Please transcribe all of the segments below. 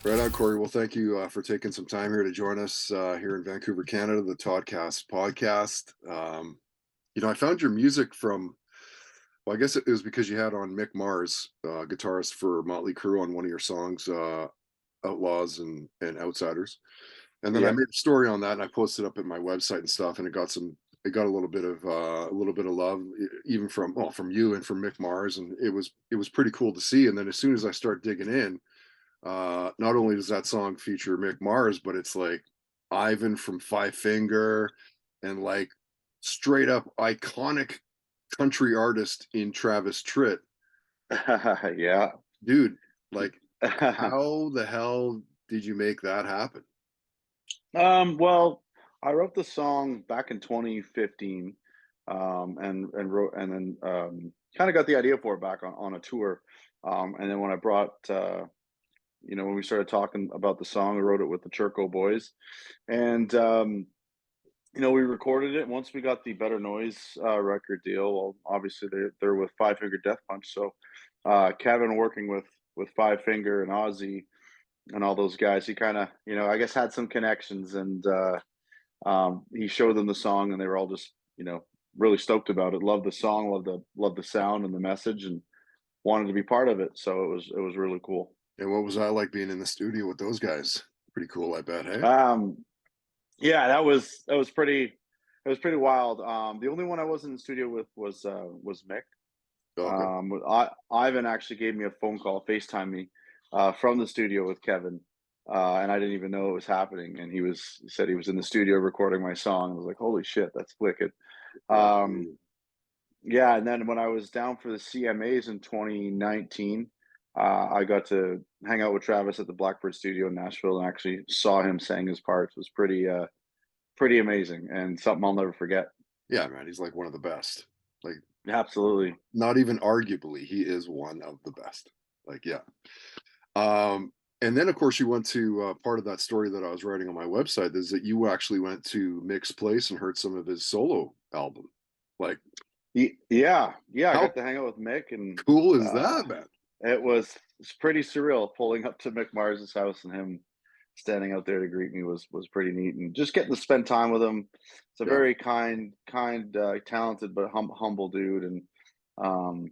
Right on, Corey. Well, thank you for taking some time here to join us here in Vancouver, Canada, the Toddcast podcast. I found your music from, well, I guess it was because you had on Mick Mars, guitarist for Motley Crue, on one of your songs, Outlaws and Outsiders. And then I Yep. made a story on that and I posted up at my website and stuff, and it got a little bit of love, even from you and from Mick Mars, and it was pretty cool to see. And then as soon as I start digging in, not only does that song feature Mick Mars, but it's like Ivan from Five Finger and like straight up iconic country artist in Travis Tritt. Yeah. Dude, like how the hell did you make that happen? Well, I wrote the song back in 2015, and wrote and then kind of got the idea for it back on a tour. And then when I brought when we started talking about the song, I wrote it with the Churco boys. And we recorded it. Once we got the Better Noise record deal, well, obviously they're with Five Finger Death Punch. So Kevin working with Five Finger and Ozzy and all those guys, he kind of, I guess had some connections, and he showed them the song, and they were all just, really stoked about it. Loved the song, loved the sound and the message, and wanted to be part of it. So it was really cool. And what was that like being in the studio with those guys? Pretty cool, I bet. Hey, Um, yeah, that was pretty wild. The only one I wasn't in the studio with was Mick. okay. Ivan actually gave me a phone call, FaceTime me, from the studio with Kevin, and I didn't even know it was happening. And he said he was in the studio recording my song. I was like, "Holy shit, that's wicked!" Yeah, Um, yeah, and then when I was down for the CMAs in 2019, I got to hang out with Travis at the Blackbird Studio in Nashville, and actually saw him sing his parts. It was pretty amazing, and something I'll never forget. yeah, man, he's like one of the best. Like, Absolutely. not even arguably, he is one of the best. Like, yeah. And then, of course, you went to part of that story that I was writing on my website is that you actually went to Mick's place and heard some of his solo album. Like, Yeah, I how got to hang out with Mick, and cool is uh, that, man? it's pretty surreal pulling up to Mick Mars's house and him standing out there to greet me was pretty neat, and just getting to spend time with him. It's a Yeah. very kind, talented but humble dude, and um,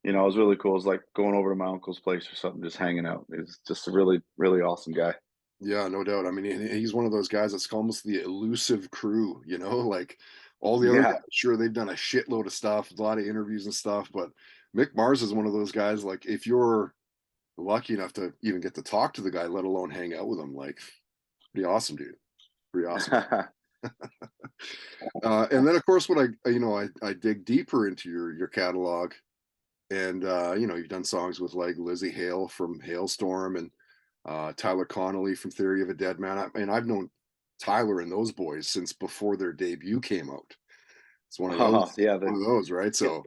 it was really cool. It was like going over to my uncle's place or something, just hanging out. He was just a really really awesome guy. Yeah, no doubt. I mean, he's one of those guys that's almost the elusive crew, like all the other guys. Yeah. Sure, they've done a shitload of stuff, a lot of interviews and stuff, but Mick Mars is one of those guys. Like, if you're lucky enough to even get to talk to the guy, let alone hang out with him, like, pretty awesome, dude. Pretty awesome. And then, of course, when I dig deeper into your catalog, and you've done songs with like Lizzie Hale from Hailstorm and Tyler Connolly from Theory of a Dead Man. I mean, I've known Tyler and those boys since before their debut came out. It's Oh, yeah, one of those, right? yeah, So,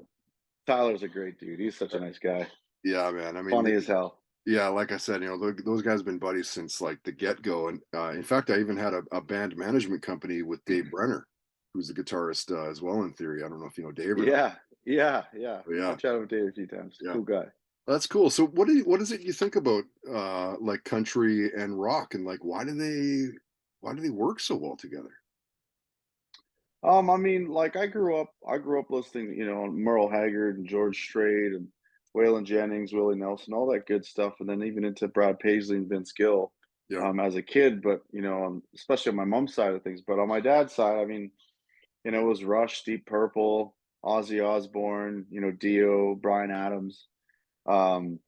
Tyler's a great dude. He's such a nice guy. yeah, man. I mean, Funny as hell. yeah, like I said, those guys have been buddies since like the get go. And in fact, I even had a band management company with Dave Brenner, who's the guitarist as well in Theory. I don't know if you know Dave or not. Yeah, yeah, yeah. But I've yeah, chatted with Dave a few times. yeah. Cool guy. That's cool. So what is it you think about like country and rock, and like why do they work so well together? I mean, like I grew up listening, on Merle Haggard and George Strait and Waylon Jennings, Willie Nelson, all that good stuff, and then even into Brad Paisley and Vince Gill, Yeah. as a kid. But especially on my mom's side of things. But on my dad's side, I mean, it was Rush, Deep Purple, Ozzy Osbourne, Dio, Bryan Adams. Um,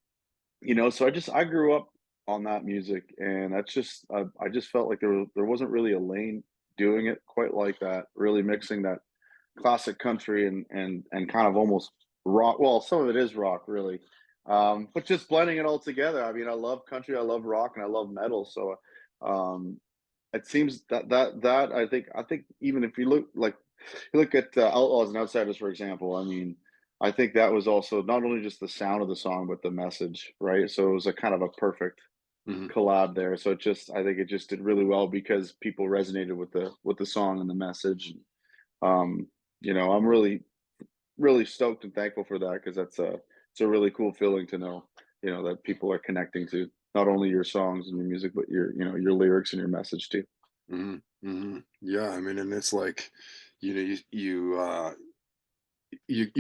so I grew up on that music, and that's just I just felt like there wasn't really a lane doing it quite like that, really mixing that classic country and kind of almost rock. Well, some of it is rock, really, but just blending it all together. I mean, I love country, I love rock, and I love metal. So um, it seems that I think even if you look at Outlaws and Outsiders, for example. I mean, I think that was also not only just the sound of the song, but the message, right? So it was a kind of a perfect Hmm. collab there. So I think it just did really well because people resonated with the song and the message. Um, I'm really really stoked and thankful for that because it's a really cool feeling to know, that people are connecting to. not only your songs and your music, but your, your lyrics and your message too. Yeah, I mean, and it's like, you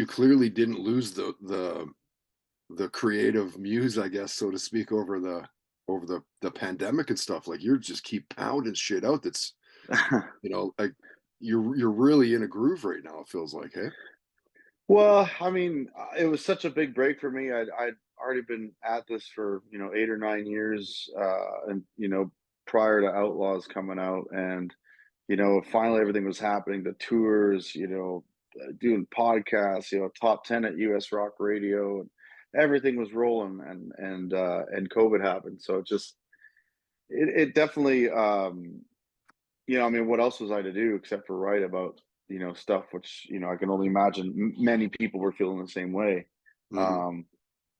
clearly didn't lose the creative muse, I guess, so to speak, over the pandemic and stuff. Like you're just keep pounding shit out. That's like you're really in a groove right now. It feels like, hey. Well, I mean, it was such a big break for me. I'd already been at this for 8 or 9 years, and prior to Outlaws coming out, and finally everything was happening. The tours, doing podcasts, top 10 at US Rock Radio, and everything was rolling, and COVID happened. So it definitely, I mean, what else was I to do except for write about, stuff which, I can only imagine many people were feeling the same way. Hmm. Um,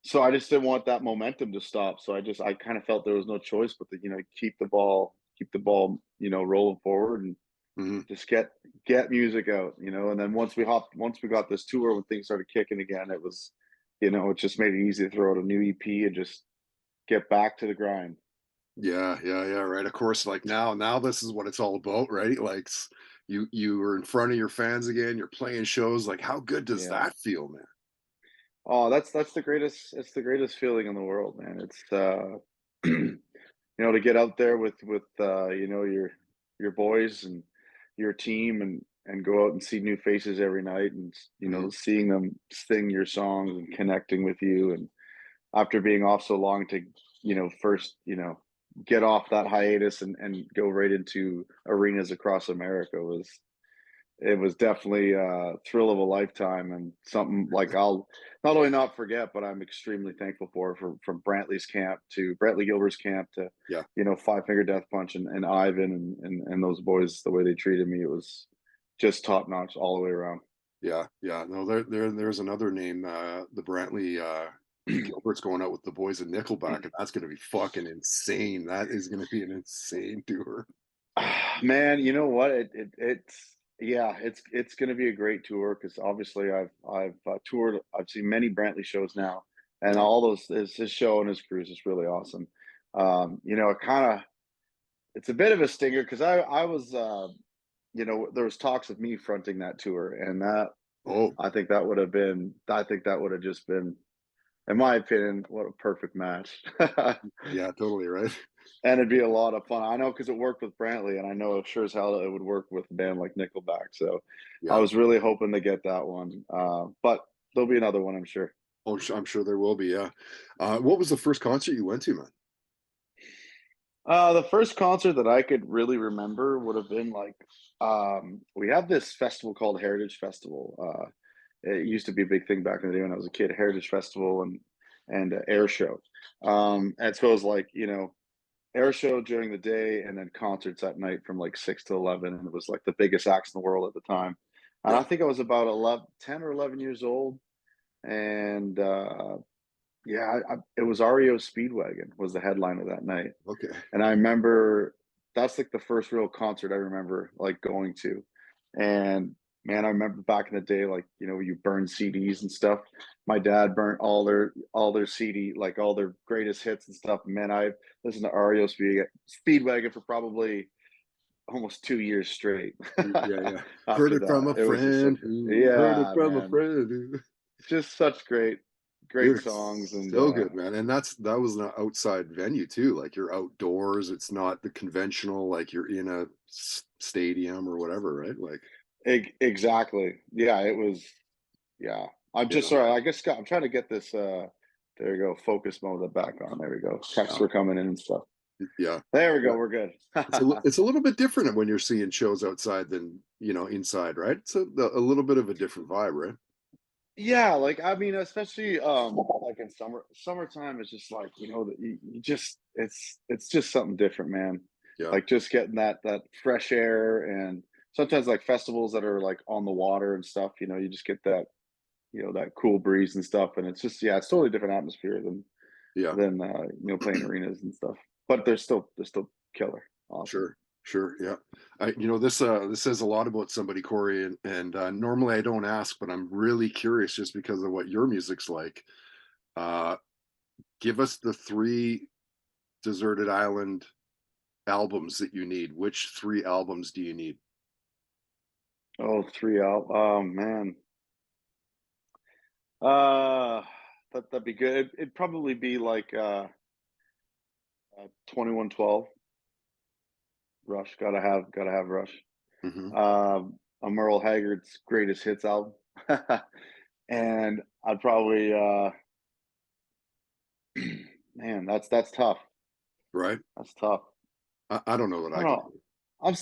so I just didn't want that momentum to stop. So I kind of felt there was no choice but to, keep the ball, rolling forward and Hmm. just get music out, and then once we got this tour, when things started kicking again, it was, it just made it easy to throw out a new EP and just get back to the grind. Yeah, yeah, yeah. Right. Of course, like now this is what it's all about, right? Like you were in front of your fans again. You're playing shows. Like, how good does Yeah. that feel, man? Oh, that's the greatest. It's the greatest feeling in the world, man. It's to get out there with your boys and your team, and go out and see new faces every night, and Hmm. seeing them sing your songs and connecting with you, and after being off so long, to first get off that hiatus and go right into arenas across America was, it was definitely a thrill of a lifetime, and something like I'll not only not forget, but I'm extremely thankful for, from Brantley Gilbert's camp to, Yeah, Five Finger Death Punch, and Ivan, and those boys, the way they treated me, it was just top notch all the way around. yeah, yeah. No, there's another name. The Brantley Gilbert's going out with the boys in Nickelback, and that's going to be fucking insane. That is going to be an insane tour. Man, you know what? It's yeah, it's going to be a great tour, because obviously I've toured. I've seen many Brantley shows now, and Yeah. all those, his show and his cruise is really awesome. It kind of, it's a bit of a stinger, because I was, there was talks of me fronting that tour, and that Oh, I think that would have just been, in my opinion, what a perfect match. yeah, totally right. And it'd be a lot of fun. I know, because it worked with Brantley, and I know sure as hell it would work with a band like Nickelback. So I Yeah. was really hoping to get that one. But there'll be another one, I'm sure. Oh, I'm sure there will be. Yeah. What was the first concert you went to, man? The first concert that I could really remember would have been like, we have this festival called Heritage Festival. It used to be a big thing back in the day when I was a kid. Heritage Festival and Air Show. And so it was like, air show during the day, and then concerts at night from like 6 to 11, and it was like the biggest acts in the world at the time. And I Yeah. think I was about 10 or 11 years old, and yeah, it was REO Speedwagon was the headliner that night. Okay. And I remember that's like the first real concert I remember like going to. And man, I remember back in the day, like, you burn CDs and stuff. My dad burnt all their CD, like all their greatest hits and stuff. Man, I listened to Speedwagon for probably almost 2 years straight. Yeah, yeah. Heard After it from that, a it was just friend such who heard it yeah, from a man, friend who. just such great Dude, songs. it's And so good, man. And that was an outside venue too. Like you're outdoors. It's not the conventional, like you're in a stadium or whatever, right? Like, exactly, yeah, it was. Yeah. I'm just yeah, sorry. I guess I'm trying to get this. There you go. Focus mode back on. There we go. Texts yeah, were coming in and stuff. yeah. There we Yeah. go. We're good. It's a little bit different when you're seeing shows outside than inside, right? It's a little bit of a different vibe, right? Yeah, like I mean, especially like in summertime, it's just like, you just it's just something different, man. Yeah, Like just getting that fresh air, and sometimes like festivals that are like on the water and stuff, you just get that cool breeze and stuff, and it's just, yeah, it's totally different atmosphere than yeah. playing arenas and stuff. But they're still killer. Awesome. Sure, sure, yeah. This says a lot about somebody, Corey, and normally I don't ask, but I'm really curious just because of what your music's like. Uh, Give us the three Deserted Island albums that you need, which 3 albums do you need? Oh, 3 out. Oh man. Uh, that'd be good. It'd probably be like 2112 Rush. Gotta have Rush. Mhm. Merle Haggard's greatest hits album. And I'd probably man, that's tough. Right? That's tough. I don't know what I I don't could know. do.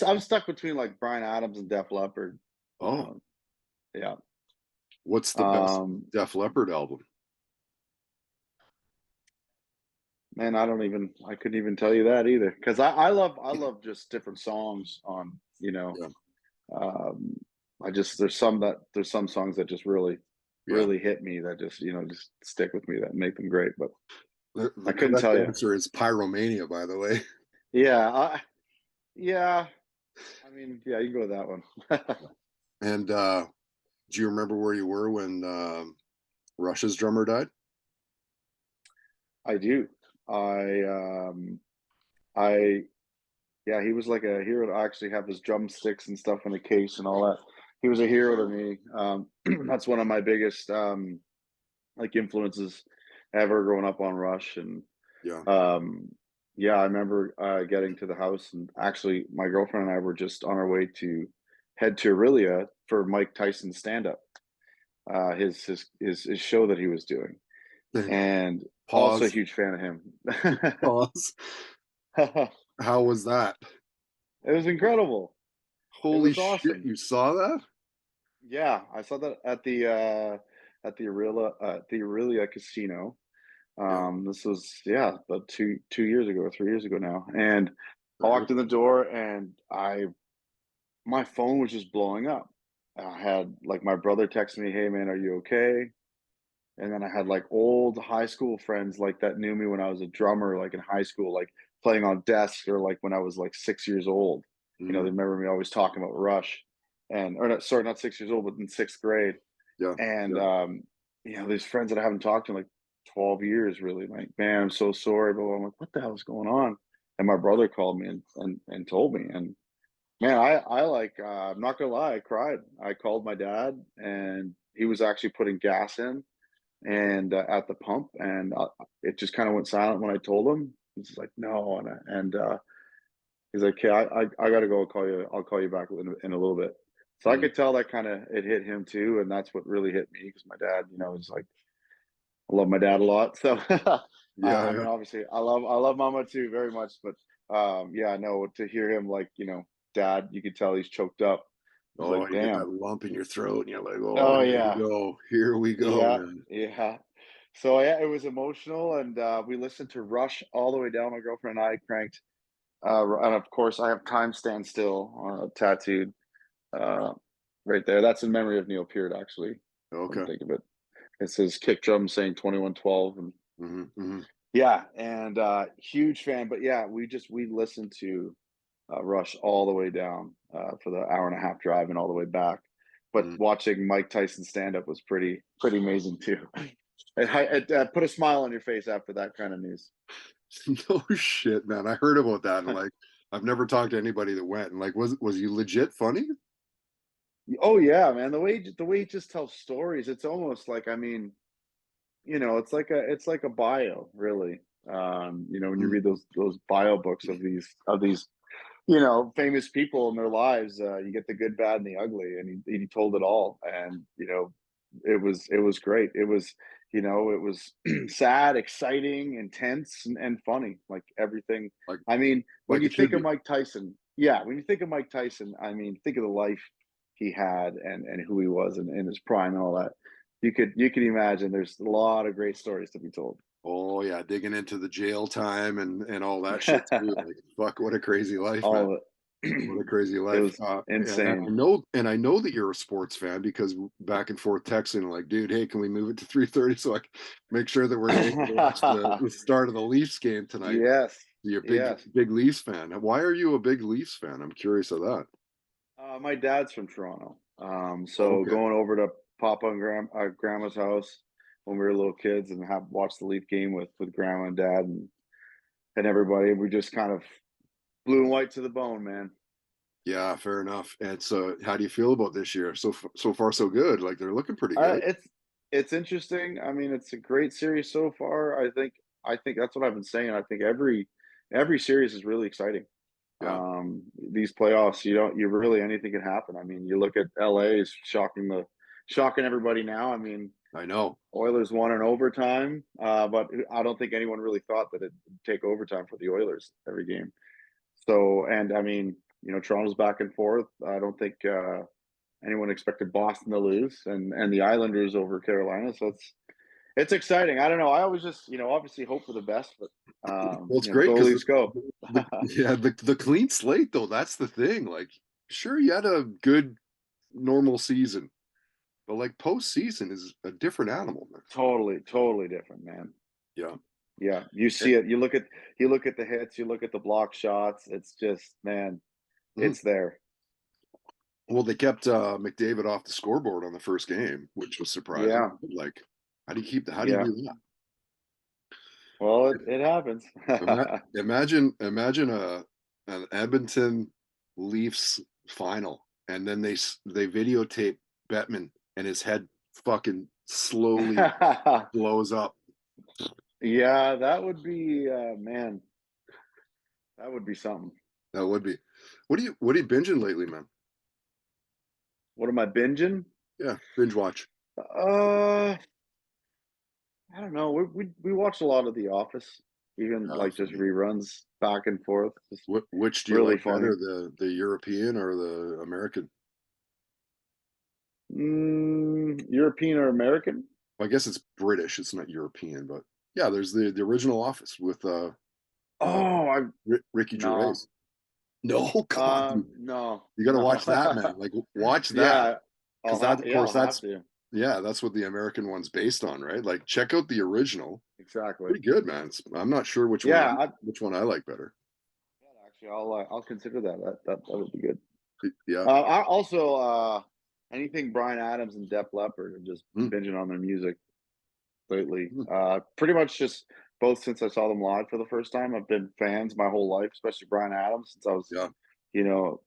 I'm stuck between like Brian Adams and Def Leppard. Oh, Uh, yeah. what's the best Um, Def Leppard album? Man, I couldn't even tell you that either. Because I love just different songs on, Yeah, um, there's some songs that just really, yeah. really hit me that just, just stick with me that make them great. But The I couldn't correct tell you. answer is Pyromania, by the way. Yeah, yeah. I mean, yeah, you can go with that one. And, do you remember where you were when, Rush's drummer died? I do. I I Yeah, he was like a hero to actually have his drumsticks and stuff in a case and all that. He was a hero to me. That's one of my biggest like influences ever growing up on Rush. And Yeah. um, yeah, I remember getting to the house, and actually my girlfriend and I were just on our way to head to Aurelia for Mike Tyson's stand up, his show that he was doing, Hang on. and also a Pause, huge fan of him. pause. How was that? It was incredible. It Holy was shit, awesome. you saw that? Yeah, I saw that at the Aurelia casino. Yeah, This was, yeah, about 2 years ago or 3 years ago now. And I right? walked in the door, and I my phone was just blowing up. I had like my brother text me, "Hey man, are you okay?" And then I had like old high school friends like that knew me when I was a drummer, like in high school, like playing on desks, or like when I was like 6 years old. They Mhm. remember me always talking about Rush, and or not, sorry, not 6 years old, but in sixth grade. Yeah, And yeah. these friends that I haven't talked to in like 12 years, really, like, man, I'm so sorry, but I'm like, what the hell is going on? And my brother called me and told me, and man, I like, I'm not gonna lie, I cried. I called my dad, and he was actually putting gas in, and at the pump, and it just kind of went silent when I told him. He's just like, no, and he's like, okay, I gotta go. I'll call you back in a little bit. So I Mhm. could tell that kind of it hit him too, and that's what really hit me, because my dad, is like, I love my dad a lot. So Yeah, I yeah. mean, obviously, I love Mama too very much, but yeah, no, to hear him like, dad, you could tell he's choked up. I was Oh, like, you get that damn. lump in your throat, and you're like, "Oh, Oh here we yeah, go. Here we go, yeah, man." yeah. So yeah, it was emotional, and we listened to Rush all the way down. My girlfriend and I cranked, and of course, I have "Time Stand Still" tattooed uh, right there. That's in memory of Neil Peart, actually. Come to Okay. think of it, it says kick drum saying 2112, and Mhm, mhm, yeah, and huge fan. But yeah, we listened to Rush all the way down for the hour and a half drive and all the way back. But mhm. watching Mike Tyson stand up was pretty amazing too. It put a smile on your face after that kind of news. No shit, man. I heard about that, and, like, I've never talked to anybody that went, and, like, was he legit funny? Oh yeah, man. The way he just tells stories, it's almost like, I mean, it's like a bio, really. When you Mm, read those bio books of these famous people in their lives, you get the good, bad, and the ugly, and he told it all, and it was great. It was sad, exciting, intense, and funny, like everything. like I mean, when like you it should think of be. Mike Tyson, yeah, when you think of Mike Tyson, I mean, think of the life he had, and who he was in his prime and all that. You could imagine there's a lot of great stories to be told. Oh, yeah, digging into the jail time and all that shit too, like, fuck, what a crazy life, man. All of What a it. crazy It life. was And I insane. know and I know that you're a sports fan because back and forth texting like, "Dude, hey, can we move it to 3:30 so I can make sure that we're able to watch the start of the Leafs game tonight?" Yes, You're a yes. big Leafs fan. Why are you a big Leafs fan? I'm curious of that. My dad's from Toronto, so Okay. going over to Papa and Grandma's house when we were little kids, and have watched the Leaf game with Grandma and Dad, and and everybody. We just kind of blue and white to the bone, man. Yeah, fair enough. And so, how do you feel about this year? So far, so good. Like they're looking pretty Uh, good. it's it's interesting. I mean, it's a great series so far. I think that's what I've been saying. I think every series is really exciting. Yeah, These playoffs, you really anything can happen. I mean, you look at LA is shocking everybody now. I mean, I know. Oilers won in overtime, but I don't think anyone really thought that it'd take overtime for the Oilers every game. So, and I mean, Toronto's back and forth. I don't think anyone expected Boston to lose, and the Islanders over Carolina. So it's exciting. I don't know. I always just obviously hope for the best, but Well, it's great go because Leafs, go. the clean slate though. That's the thing. Like, sure, you had a good normal season, but like postseason is a different animal, man. Totally, totally different, man. Yeah. Yeah, you Eh, see it. You look at the hits. You look at the block shots. It's just, man, mhm. it's there. Well, they kept McDavid off the scoreboard on the first game, which was surprising. Yeah, Like, how do you yeah. do that? Well, it happens. Imagine an Edmonton Leafs final, and then they videotape Bettman, and his head fucking slowly blows up. Yeah, that would be, man, that would be something. That would be. What are you binging lately, man? What am I binging? Yeah, binge watch. Uh, I don't know. We watched a lot of The Office, even like just Funny. reruns back and forth. Just Which do you really like funny. better, the European or the American? European or American? Well, I guess it's British. It's not European, but yeah, there's the original Office with uh Oh, I Ricky Gervais. no. No, God, dude, No, you got to no. watch that, man. Like, watch that Yeah, because that, of course, I'll have that's to. yeah, that's what the American one's based on, right? Like, check out the original. Exactly. Pretty good, man. I'm not sure Yeah, which one I like better. actually, I'll consider that. That would be good. Yeah. I also anything Brian Adams and Def Leppard and just Mm, binging on their music lately. mm, Pretty much just both since I saw them live for the first time. I've been fans my whole life, especially Brian Adams since I was, yeah. you know,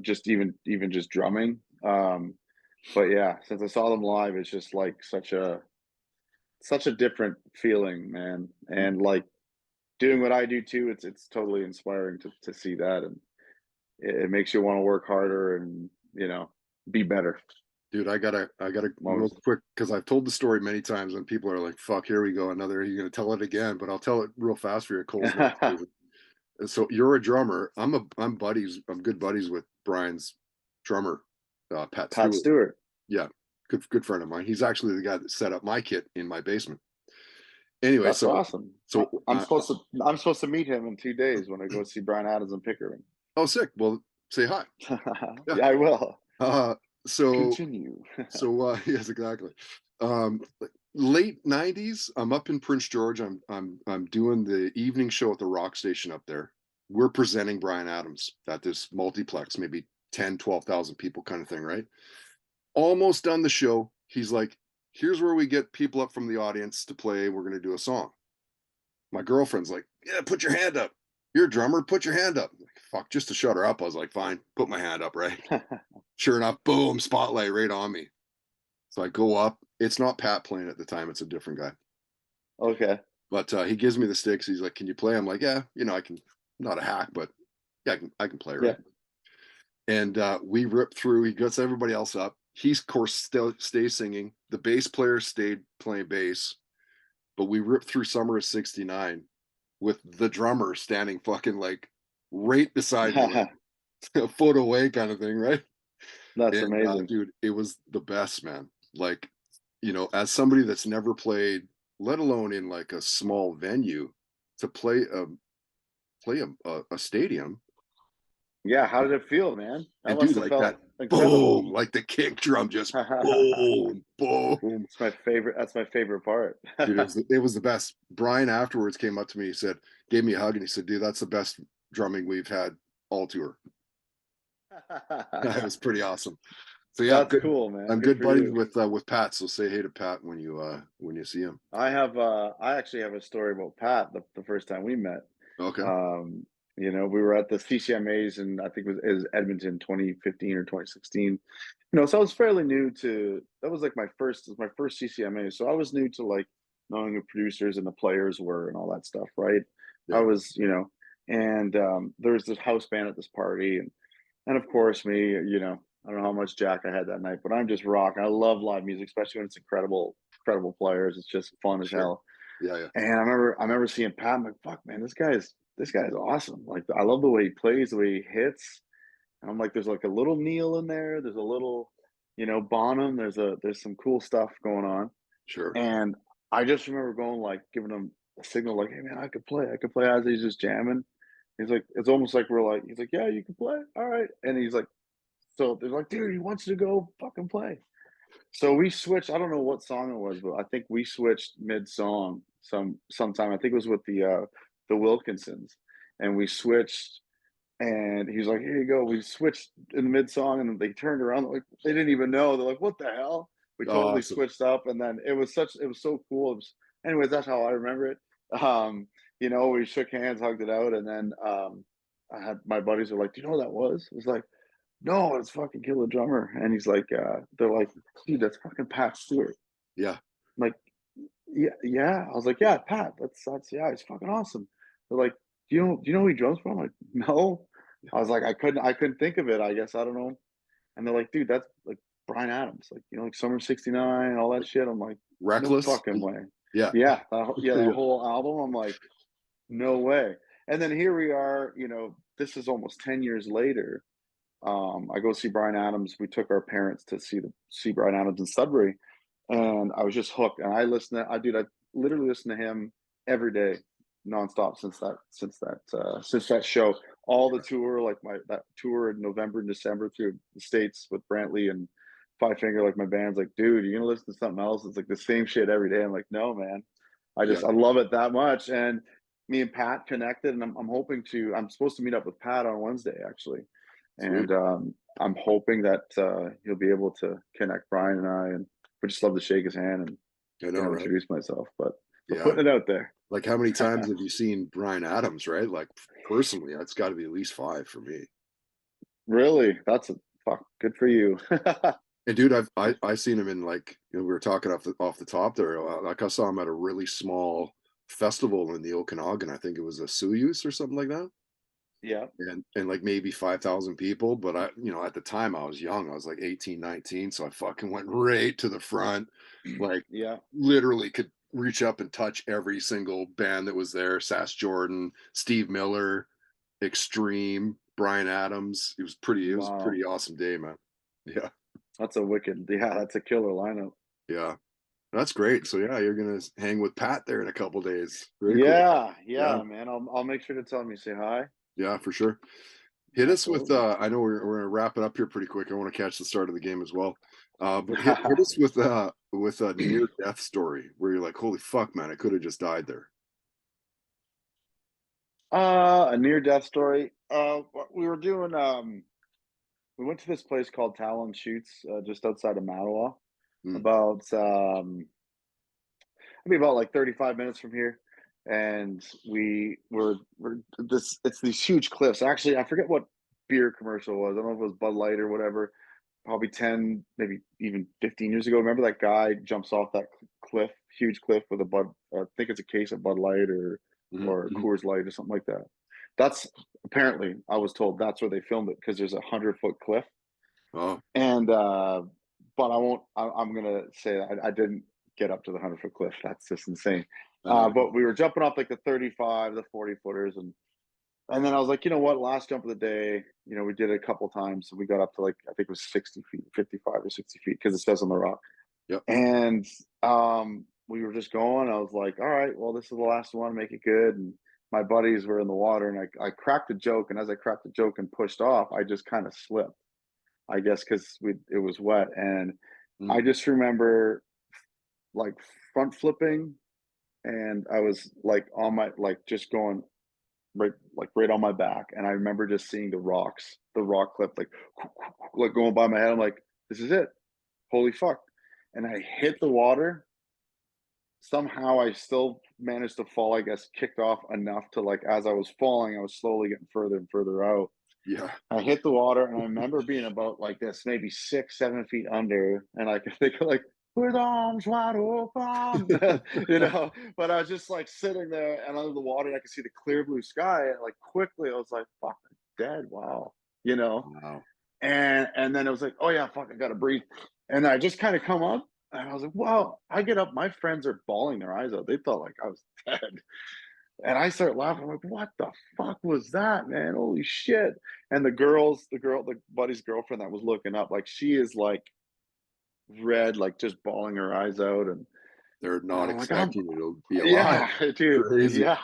just even just drumming. But yeah, since I saw them live, it's just like such a different feeling, man. Mm. And like doing what I do too, it's totally inspiring to see that, and it makes you want to work harder and be better. Dude, I gotta real Most quick because I've told the story many times and people are like, "Fuck, here we go, another." You're gonna tell it again, but I'll tell it real fast for your Coles Notes. And so you're a drummer. I'm good buddies with Brian's drummer, Pat Pat Stewart. Stewart. Yeah, good friend of mine. He's actually the guy that set up my kit in my basement. Anyway, That's so awesome. so I'm supposed to meet him in 2 days when I go see Brian Adams in Pickering. oh, sick. Well, say hi. Yeah. Yeah, I will. Uh, so Continue. yes, exactly. Like, late '90s. I'm up in Prince George. I'm doing the evening show at the rock station up there. We're presenting Brian Adams at this multiplex, maybe 10, 12,000 people kind of thing, right? Almost done the show. He's like, here's where we get people up from the audience to play. We're going to do a song. My girlfriend's like, yeah, put your hand up. You're a drummer, put your hand up. I'm like, fuck, just to shut her up. I was like, fine, put my hand up, right? Sure enough, boom, spotlight right on me. So I go up. It's not Pat playing at the time, it's a different guy. Okay. But he gives me the sticks. He's like, can you play? I'm like, yeah, I can. I'm not a hack, but yeah, I can play, Yeah. right? And we rip through. He gets everybody else up. He's, of course, still stays singing. The bass player stayed playing bass, but we ripped through Summer of '69 with the drummer standing fucking like right beside me, like a foot away, kind of thing, right? That's And amazing. dude, it was the best, man. Like, as somebody that's never played, let alone in like a small venue, to play a stadium. Yeah, how did it feel, man? That And dude, must have like that, felt incredible. boom, like the kick drum, just boom, boom. It's my favorite. That's my favorite part. Dude, it was the best. Brian afterwards came up to me, he said, gave me a hug, and he said, dude, that's the best drumming we've had all tour. It was pretty awesome. So yeah, That's cool, man. I'm Good good for buddies you. with Pat. So say hey to Pat when you see him. I actually have a story about Pat the first time we met. Okay. You know, we were at the CCMAs, and I think it was Edmonton 2015 or 2016. You know, so I was fairly new to that was like my first CCMA. So I was new to like knowing who producers and the players were and all that stuff, right? I Yeah. was, you know, and there was this house band at this party, and of course me, you know, I don't know how much Jack I had that night, but I'm just rock. I love live music, especially when it's incredible players. It's just fun as Sure. hell. Yeah. Yeah. And I remember seeing Pat. I'm like, fuck, man, this guy is awesome. Like, I love the way he plays, the way he hits. And I'm like, there's like a little Neil in there. There's a little, you know, Bonham. There's some cool stuff going on. Sure. And I just remember going like giving him a signal, like, hey man, I could play as he's just jamming. He's like, it's almost like he's like, yeah, you can play. All right. And he's like, so they're like, dude, he wants you to go fucking play. So we switched. I don't know what song it was, but I think we switched mid song sometime. I think it was with the Wilkinsons, and we switched. And he's like, "Here you go." We switched in mid song, and they turned around. Like they didn't even know. They're like, "What the hell?" We totally Awesome. switched up, and then it was so cool. Anyways, that's how I remember it. You know, we shook hands, hugged it out, and then I had my buddies were like, "Do you know who that was?" I was like, no, it's fucking Kill the Drummer. And he's like, they're like, dude, that's fucking Pat Stewart. Yeah. I'm like, yeah, yeah. I was like, yeah, Pat, yeah, he's fucking awesome. They're like, do you know who he drums from? I'm like, no. I was like, I couldn't think of it. I guess I don't know. And they're like, dude, that's like Brian Adams, like, you know, like Summer '69, all that shit. I'm like, no Reckless. fucking way. Yeah. Yeah, yeah, the Yeah. whole album. I'm like, no way. And then here we are. You know, this is almost 10 years later. I go see Brian Adams. We took our parents to see Brian Adams in Sudbury, and I was just hooked. And I literally listen to him every day, nonstop since that show. All the tour, like that tour in November and December through the states with Brantley and Five Finger, like my band's like, dude, you're gonna listen to something else. It's like the same shit every day. I'm like, no, man, Yeah. I love it that much. And me and Pat connected, and I'm supposed to meet up with Pat on Wednesday actually, Sweet. and I'm hoping that he'll be able to connect Brian and I, and we just love to shake his hand and I know, right? introduce myself. But we're Yeah. putting it out there. Like, how many times have you seen Brian Adams, right? Like, personally, that's gotta be at least 5 for me. Really, that's a fuck. Good for you. And dude, I seen him in, like, we were talking off the top there, like, I saw him at a really small festival in the Okanagan. I think it was a Soyuz or something like that, Yeah, and, like, maybe 5,000 people, but at the time, I was young. I was, like, 18, 19, so I fucking went right to the front, like, yeah. literally could reach up and touch every single band that was there. Sass Jordan, Steve Miller, Extreme, Brian Adams. It was a Wow, pretty awesome day, man. Yeah, that's a wicked. Yeah, that's a killer lineup. yeah. That's great. So, yeah, you're gonna hang with Pat there in a couple days. Very cool. Yeah, Yeah, yeah, man. I'll make sure to tell him you say hi. yeah, for sure. Hit us with, Absolutely. I know we're gonna wrap it up here pretty quick. I wanna catch the start of the game as well. But hit us with a near death story where you're like, "Holy fuck, man, I coulda just died there." A near death story. We were doing. We went to this place called Talon Shoots, just outside of Mattawa, Mm, about maybe about like 35 minutes from here. And we're this it's these huge cliffs. Actually, I forget what beer commercial it was. I don't know if it was Bud Light or whatever. Probably 10, maybe even 15 years ago. Remember that guy jumps off that cliff, huge cliff with a Bud. I think it's a case of Bud Light mhm, or mhm. Coors Light or something like that. That's apparently I was told that's where they filmed it because there's 100-foot cliff. Oh, And but I won't. I'm gonna say I didn't get up to the 100-foot cliff. That's just insane. I know. But we were jumping off like the 35, the 40 footers, and then I was like, you know what? Last jump of the day. You know, we did it a couple times, and we got up to like I think it was 60 feet, 55 or 60 feet, because it says on the rock. Yep. And we were just going. I was like, all right, well, this is the last one. Make it good. And my buddies were in the water, and I cracked a joke. And as I cracked the joke and pushed off, I just kind of slipped. I guess because it was wet, and I Mm. just remember like front flipping, and I was like on my like just going right on my back, and I remember just seeing the rock cliff like going by my head. I'm like, this is it, holy fuck! And I hit the water. Somehow I still managed to fall, I guess, kicked off enough to like as I was falling, I was slowly getting further and further out. Yeah. I hit the water, and I remember being about like this, maybe 6, 7 feet under, and I could think of like with arms wide open, you know. But I was just like sitting there and under the water, and I could see the clear blue sky. And like quickly, I was like, "Fuck, I'm dead!" Wow, you know. Wow. And then it was like, "Oh yeah, fuck, I gotta breathe." And I just kind of come up, and I was like, "Wow!" I get up, my friends are bawling their eyes out. They thought like I was dead. And I start laughing. I'm like, "What the fuck was that, man? Holy shit!" And the buddy's girlfriend that was looking up, like she is like red, like just bawling her eyes out, They're and not I'm like, "I'm, expecting you to be alive. yeah, dude, Crazy. yeah."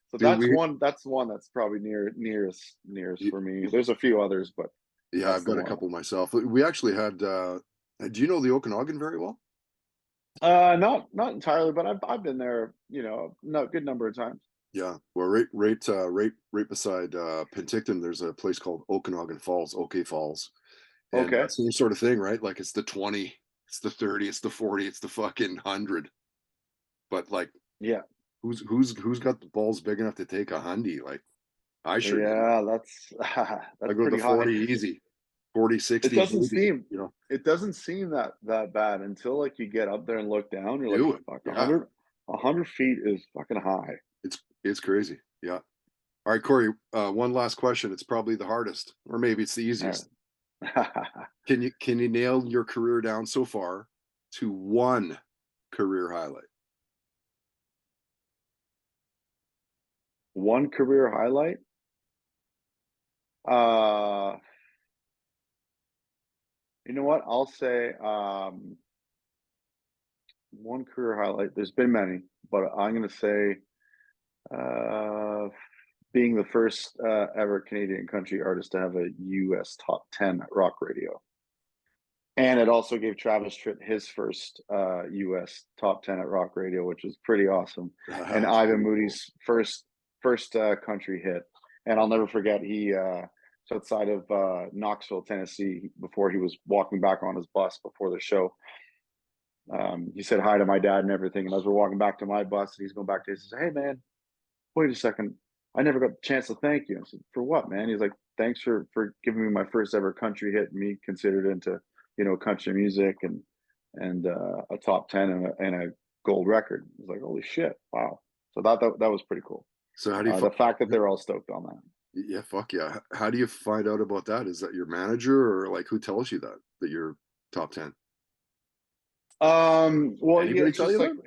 So Dude, that's one that's probably nearest y- for me. There's a few others, but yeah, that's I've the got a one. couple myself. We actually had, do you know the Okanagan very well? Not entirely, but I've been there, you know, no good number of times. Yeah. Well, right beside, Penticton, there's a place called Okanagan Falls, OK Falls. And, Okay, same sort of thing, right? Like, it's the 20, it's the 30, it's the 40, it's the fucking 100. But, like, yeah, who's got the balls big enough to take a hundy? Like, I sure didn't. yeah, that's I that's go to pretty high. 40 easy, 40, It 60 doesn't maybe, seem you know? it doesn't seem that bad until, like, you get up there and look down, you're like, Do it. "Fuck, Yeah. 100 feet is fucking high." It's crazy. Yeah. All right, Corey, one last question. It's probably the hardest, or maybe it's the easiest. Alright. Can you nail your career down so far to one career highlight? One career highlight? Uh, you know what? I'll say, one career highlight, there's been many, but I'm gonna say, uh, being the first, ever Canadian country artist to have a US top 10 at rock radio. And it also gave Travis Tritt his first, US top 10 at rock radio, which was pretty awesome, and That's Ivan pretty cool. Moody's first, country hit, and I'll never forget, so outside of, Knoxville, Tennessee, before he was walking back on his bus before the show, he said hi to my dad and everything, and as we're walking back to my bus, and he's going back to his, he says, "Hey, man, wait a second, I never got a chance to thank you." I said, "For what, man?" He's like, "Thanks for giving me my first ever country hit, and me considered into, you know, country music and a top 10 and a gold record." I was like, "Holy shit, wow!" So that was pretty cool. So how do you The find? fact that they're all stoked on that. Yeah, fuck yeah. How do you find out about that? Is that your manager or like who tells you that you're top 10? Well, yeah, Anybody it's tell you just like,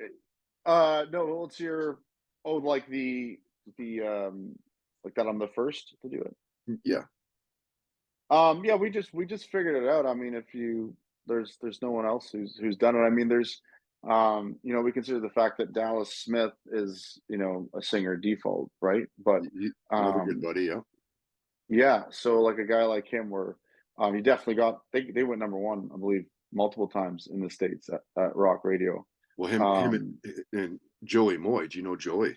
that? no, well, it's your, oh, like like that I'm the first to do it. Yeah. Yeah, we just figured it out. I mean, if you there's no one else who's done it. I mean, there's you know, we consider the fact that Dallas Smith is, you know, a singer default, right? But Another good um buddy. Yeah. yeah, so like a guy like him where he definitely got they went number one, I believe, multiple times in the States at rock radio. Well, him Um and Joey Moy. Do you know Joey?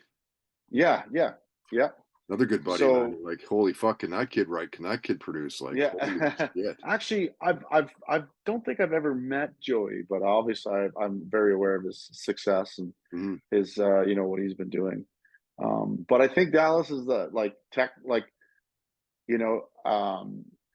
yeah, yeah, yeah. Another good buddy of mine. So Like, holy fuck, can that kid write? Can that kid produce? Like, holy yeah, shit. actually, I don't think I've ever met Joey, but obviously I'm very aware of his success and Mhm. his you know what he's been doing. But I think Dallas is the like tech like you know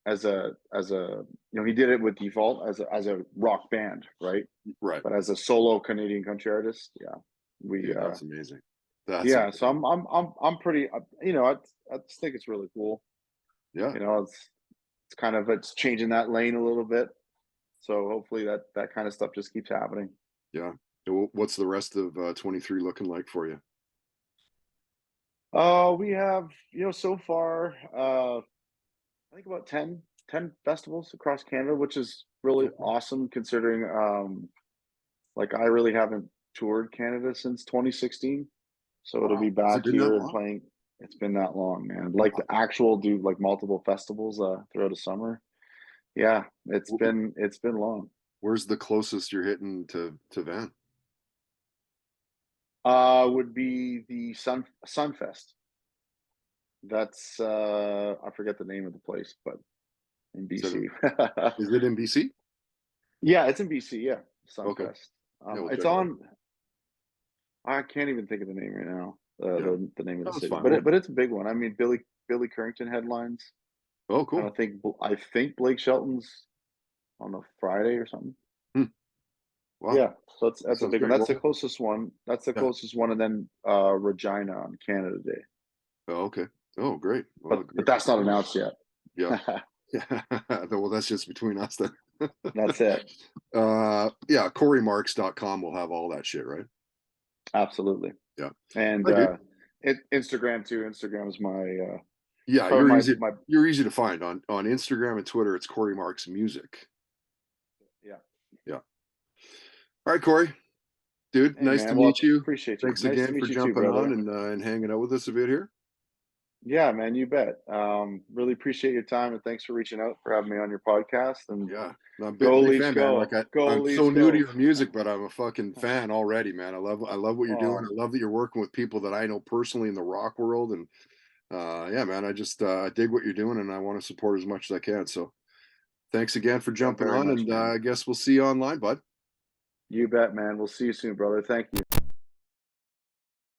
as a you know he did it with Default as a rock band, right? Right. But as a solo Canadian country artist, yeah, we Dude, that's amazing. That's yeah. So amazing. I'm pretty you know I just think it's really cool. Yeah. You know, it's kind of it's changing that lane a little bit. So hopefully that kind of stuff just keeps happening. Yeah. So what's the rest of 23 looking like for you? We have, you know, so far, I think about ten festivals across Canada, which is really Okay. awesome considering, like I really haven't toured Canada since 2016. So to Wow. be Has it back been that here and long? playing, it's been that long, man. Like the Wow. actual do like multiple festivals, throughout a summer. Yeah, it's been long. Where's the closest you're hitting to Van? Would be the Sunfest. That's I forget the name of the place, but in Is that BC. is it in BC? Yeah, it's in BC, yeah, Okay. Sunfest. Yeah, we'll It's check it out. on I can't even think of the name right now, Yeah. the name of Oh, the that's city, fine. Well, but it's a big one. I mean, Billy Currington headlines, oh, and cool. I think Blake Shelton's on a Friday or something. Hmm. Wow. Yeah, so That that's a sounds big one. great. That's the Well, closest one. That's the yeah. closest one, and then Regina on Canada Day, Oh, okay. Oh, great. Well, but great. that's not announced yet. Yeah. Yeah. Well, that's just between us then. That's it. Yeah, CoryMarks.com will have all that shit, right? Absolutely, Yeah. and I do. Instagram too. Instagram is my Yeah, probably my you're easy to find on Instagram and Twitter. It's Cory Marks Music. yeah. Yeah. All right, Corey, dude, Hey nice to man, well, I meet you. appreciate you. Thanks Nice to again for meet you too, jumping on brother. and hanging out with us a bit here. Yeah, man, you bet. Really appreciate your time and thanks for reaching out for having me on your podcast. And Yeah. No, I'm go big Leafs, fan, man. Like go, go I'm so Leafs, new to go. your music, but I'm a fucking fan already, man. I love what you're doing. Oh, I love that you're working with people that I know personally in the rock world. And yeah, man, I dig what you're doing and I want to support as much as I can. So thanks again for yeah, jumping very on much, and man. I guess we'll see you online, bud. You bet, man. We'll see you soon, brother. Thank you.